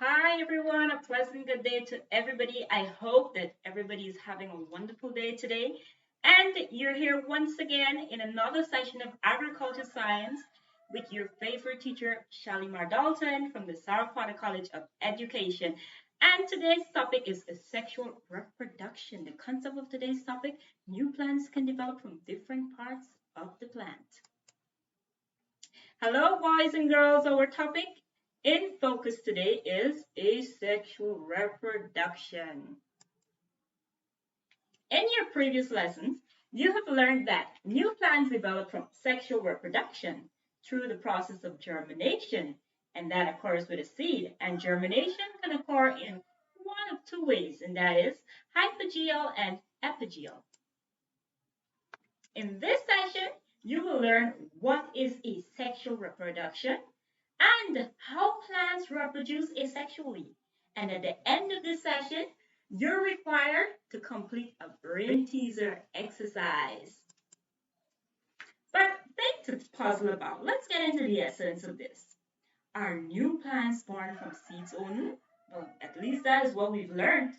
Hi everyone, a pleasant good day to everybody. I hope that everybody is having a wonderful day today. And you're here once again in another session of agriculture science with your favorite teacher, Shalimar Dalton from the Sarasota College of Education. And today's topic is asexual reproduction. The concept of today's topic, new plants can develop from different parts of the plant. Hello, boys and girls. Our topic in focus today is asexual reproduction. In your previous lessons, you have learned that new plants develop from sexual reproduction through the process of germination, and that occurs with a seed. And germination can occur in one of two ways, and that is hypogeal and epigeal. In this session, you will learn what is asexual reproduction and how plants reproduce asexually. And at the end of this session, you're required to complete a brain teaser exercise. But think to puzzle about. Let's get into the essence of this. Are new plants born from seeds only? Well, at least that is what we've learned.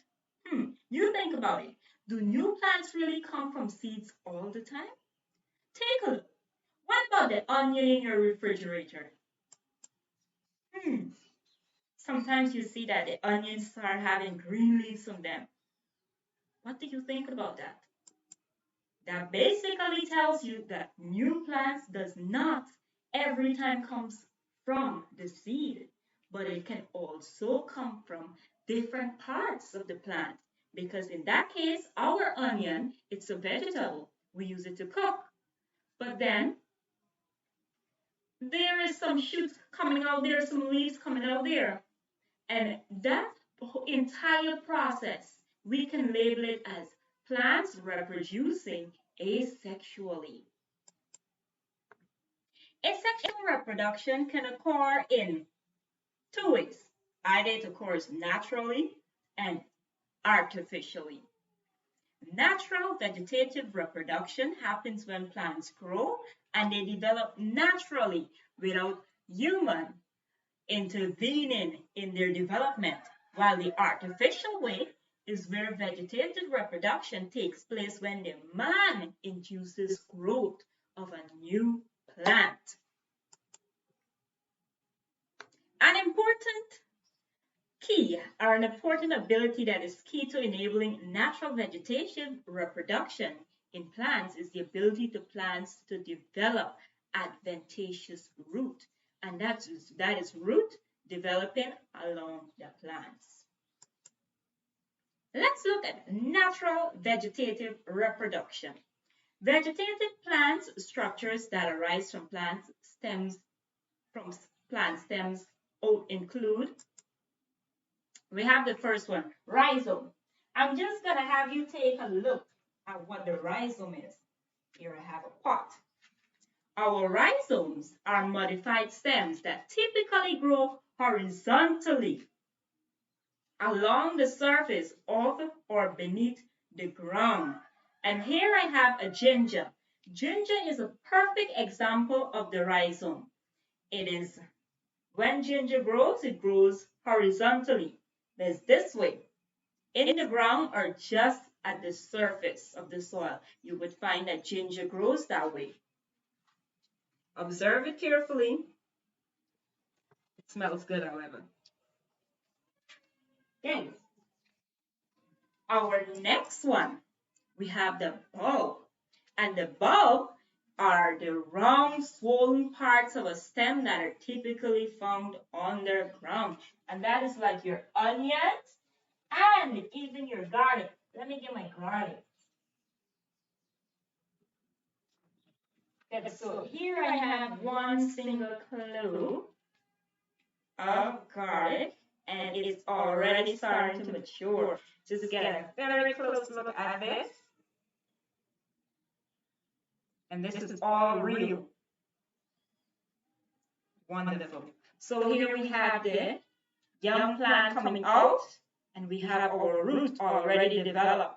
You think about it. Do new plants really come from seeds all the time? Take a look. What about the onion in your refrigerator? Sometimes you see that the onions start having green leaves on them. What do you think about that? That basically tells you that new plants does not every time comes from the seed, but it can also come from different parts of the plant. Because in that case, our onion, it's a vegetable. We use it to cook. But then there is some shoots coming out there, some leaves coming out there. And that entire process, we can label it as plants reproducing asexually. Asexual reproduction can occur in two ways. Either it occurs naturally and artificially. Natural vegetative reproduction happens when plants grow and they develop naturally without human intervening in their development, while the artificial way is where vegetative reproduction takes place when the man induces growth of a new plant. An important ability that is key to enabling natural vegetative reproduction in plants is the ability to plants to develop adventitious root, and that is root developing along the plants. Let's look at natural vegetative reproduction. Vegetative plants structures that arise from plant stems include, we have the first one, rhizome. I'm just going to have you take a look at what the rhizome is. Here I have a pot. Our rhizomes are modified stems that typically grow horizontally along the surface of or beneath the ground. And here I have a ginger. Ginger is a perfect example of the rhizome. It is, when ginger grows, it grows horizontally. There's this way. In the ground or just at the surface of the soil, you would find that ginger grows that way. Observe it carefully. It smells good, however. Okay. Our next one, we have the bulb. And the bulb are the round, swollen parts of a stem that are typically found underground. And that is like your onions and even your garlic. Let me get my garlic. Okay, so here I have one single clove of garlic, and it is already starting to mature. Just get a very close look at this. And this is all real. Wonderful. So here we have the young plant coming out, and we have our root already developed,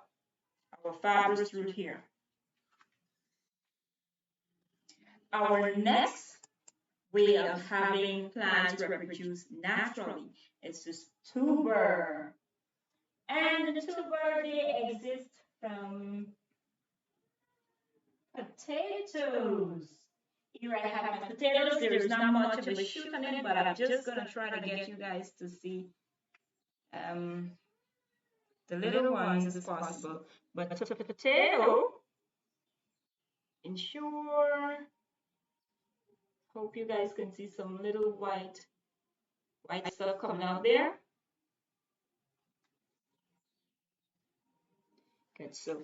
our fibrous root here. Our next way of having plants reproduce naturally is This is tuber. And the tuber, they exist from potatoes. Here I have my potatoes. There's not much of a shoot on it, but I'm just going to try to get you guys to see the little ones as possible. But the potato, ensure, hope you guys can see some little white stuff coming out there. Good, so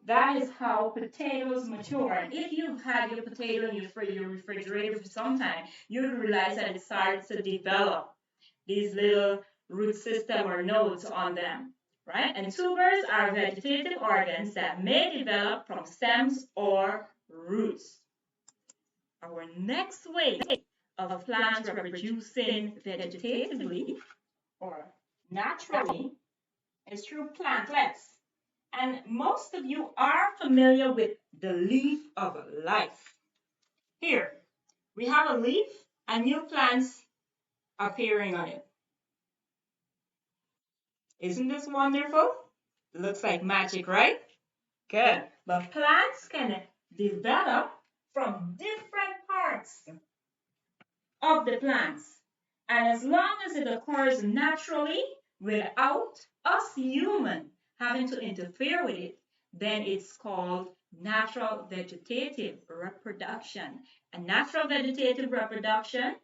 that is how potatoes mature. And if you've had your potato in your refrigerator for some time, you realize that it starts to develop these little root system or nodes on them, right? And tubers are vegetative organs that may develop from stems or roots. Our next way of plants reproducing vegetatively or naturally is through plantlets. And most of you are familiar with the leaf of life. Here, we have a leaf and new plants appearing on it. Isn't this wonderful? Looks like magic, right? Good. But plants can develop from different parts of the plants. And as long as it occurs naturally without us humans having to interfere with it, then it's called natural vegetative reproduction. And natural vegetative reproduction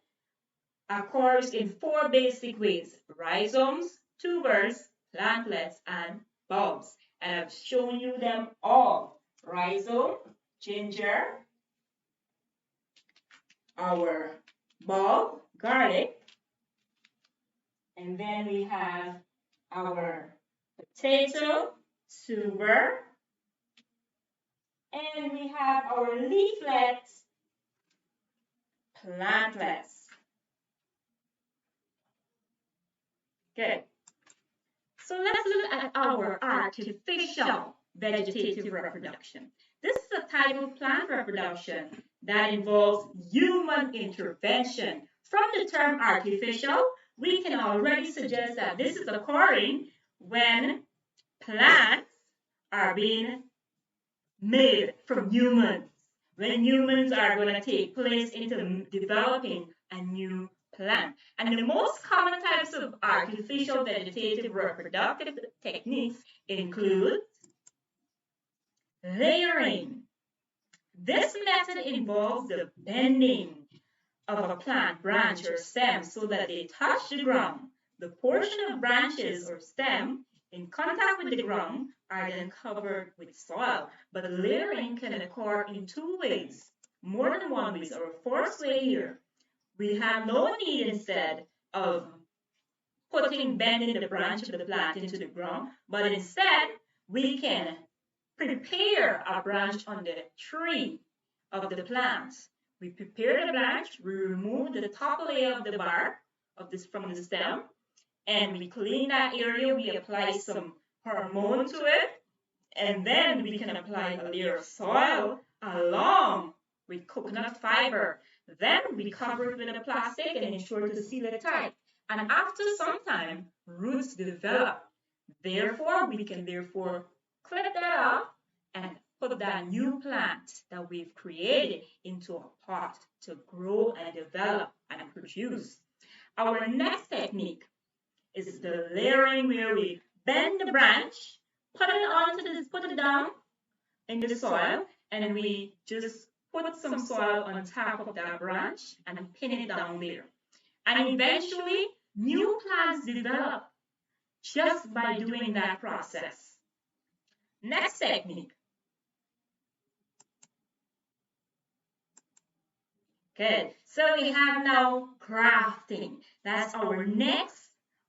occurs in 4 basic ways: rhizomes, tubers, plantlets, and bulbs. And I've shown you them all. Rhizome, ginger, our bulb, garlic, and then we have our potato, tuber, and we have our leaflets, plantlets. Good. So let's look at our artificial vegetative reproduction. This is a type of plant reproduction that involves human intervention. From the term artificial, we can already suggest that this is occurring when plants are being made from humans, when humans are going to take place into developing a new plant. And the most common types of artificial vegetative reproductive techniques include layering. This method involves the bending of a plant branch or stem so that they touch the ground. The portion of branches or stem in contact with the ground are then covered with soil. But layering can occur in 2 ways, more than 1 way. Our first way here, we have no need instead of bending the branch of the plant into the ground, but instead we can prepare a branch on the tree of the plant. We prepare the branch, we remove the top layer of the bark from the stem, and we clean that area, we apply some hormone to it, and then we can apply a layer of soil along with coconut fiber. Then we cover it with a plastic and ensure to seal it tight. And after some time, roots develop. Therefore, we can clip that off and put that new plant that we've created into a pot to grow and develop and produce. Our next technique is the layering, where we bend the branch, put it down in the soil, and we just put some soil on top of that branch and pin it down there. And eventually, new plants develop just by doing that process. Next technique. Good. So we have now grafting. That's our next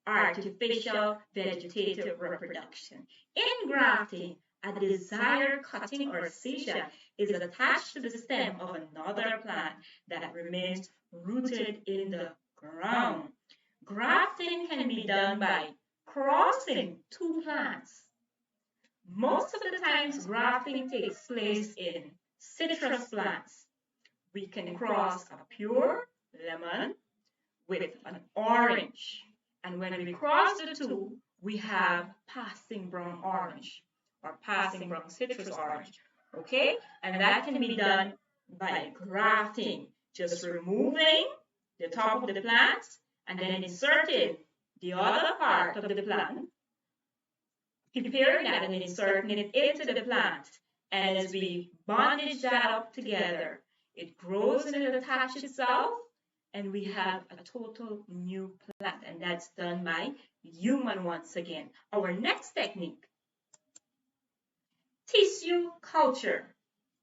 artificial vegetative reproduction. In grafting, a desired cutting or section is attached to the stem of another plant that remains rooted in the ground. Grafting can be done by crossing 2 plants. Most of the times, grafting takes place in citrus plants. We can cross a pure lemon with an orange. And when we cross the two, we have passing brown orange or passing brown citrus orange. Okay? And that can be done by grafting, just removing the top of the plant and then inserting the other part of the plant, preparing that and inserting it into the plant. And as we bondage that up together, it grows and it attaches itself, and we have a total new plant. And that's done by human once again. Our next technique, tissue culture.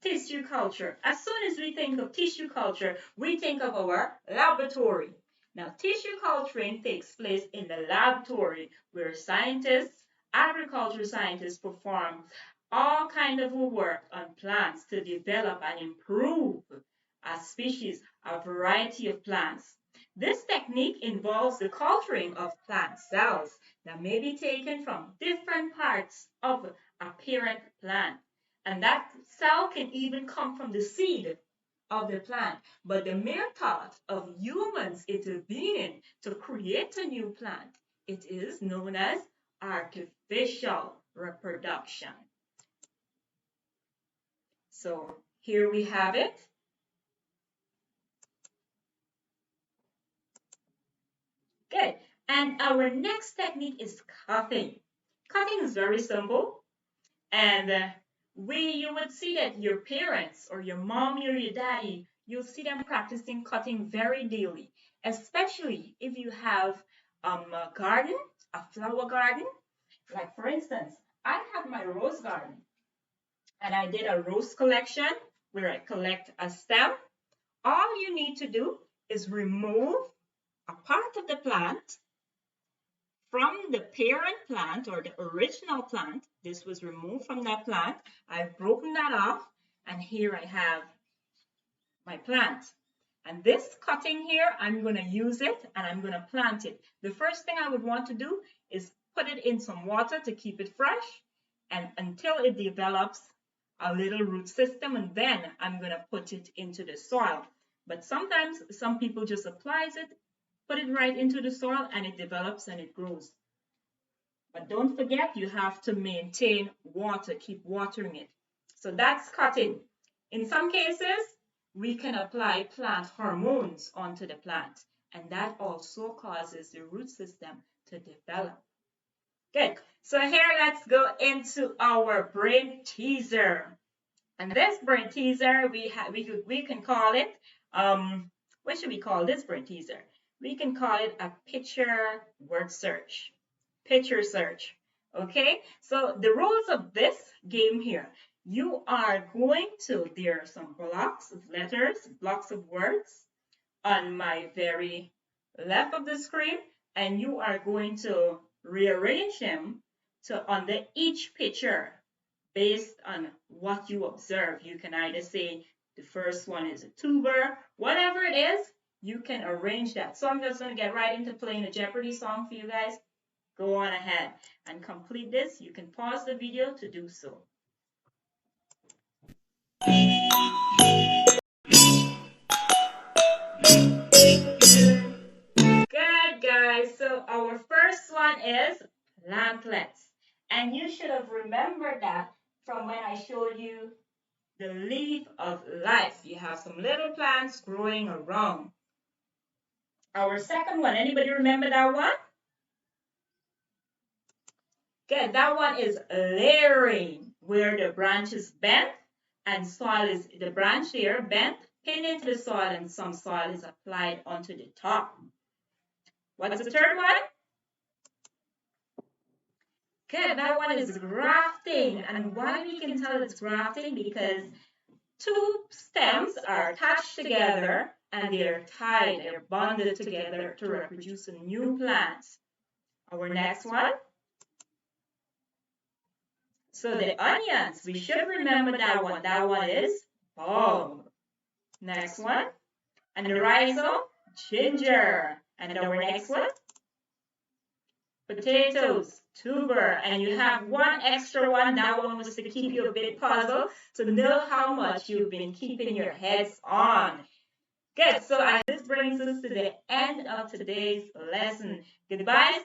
Tissue culture. As soon as we think of tissue culture, we think of our laboratory. Now, tissue culturing takes place in the laboratory where scientists, agriculture scientists perform all kinds of work on plants to develop and improve a species, a variety of plants. This technique involves the culturing of plant cells that may be taken from different parts of a parent plant. And that cell can even come from the seed of the plant. But the mere thought of humans intervening to create a new plant, it is known as artificial reproduction. So here we have it. Good. And our next technique is cutting. Cutting is very simple. And you would see that your parents or your mommy or your daddy, you'll see them practicing cutting very daily, especially if you have a garden, a flower garden. Like for instance, I have my rose garden, and I did a rose collection where I collect a stem. All you need to do is remove a part of the plant from the parent plant or the original plant. This was removed from that plant. I've broken that off, and here I have my plant. And this cutting here, I'm going to use it and I'm going to plant it. The first thing I would want to do is put it in some water to keep it fresh and until it develops a little root system, and then I'm going to put it into the soil. But sometimes some people just applies it, put it right into the soil, and it develops and it grows. But don't forget, you have to maintain water, keep watering it. So that's cutting. In some cases, we can apply plant hormones onto the plant, and that also causes the root system to develop. Good. So here, let's go into our brain teaser. And this brain teaser, we can call it, what should we call this brain teaser? We can call it a picture word search. Picture search. Okay? So the rules of this game here, you are going to, there are some blocks of letters, blocks of words on my very left of the screen, and you are going to rearrange them to under each picture based on what you observe. You can either say the first one is a tuber, whatever it is, you can arrange that. So I'm just going to get right into playing a Jeopardy song for you guys. Go on ahead and complete this. You can pause the video to do so. Good, guys. So our first one is plantlets. And you should have remembered that from when I showed you the leaf of life. You have some little plants growing around. Our second one, anybody remember that one? Good, that one is layering, where the branch is bent and soil is, the branch there bent, pinned into the soil, and some soil is applied onto the top. What's the third one? Good, that one is grafting. And why we can tell it's grafting? Because two stems are attached together and they're tied, they're bonded together to reproduce a new plant. Our next one. So the onions, we should remember that one. That one is bulb. Next one. And the rhizome, ginger. And our next one, potatoes, tuber. And you have one extra one. That one was to keep you a bit puzzled, to know how much you've been keeping your heads on. Good. So this brings us to the end of today's lesson. Goodbye.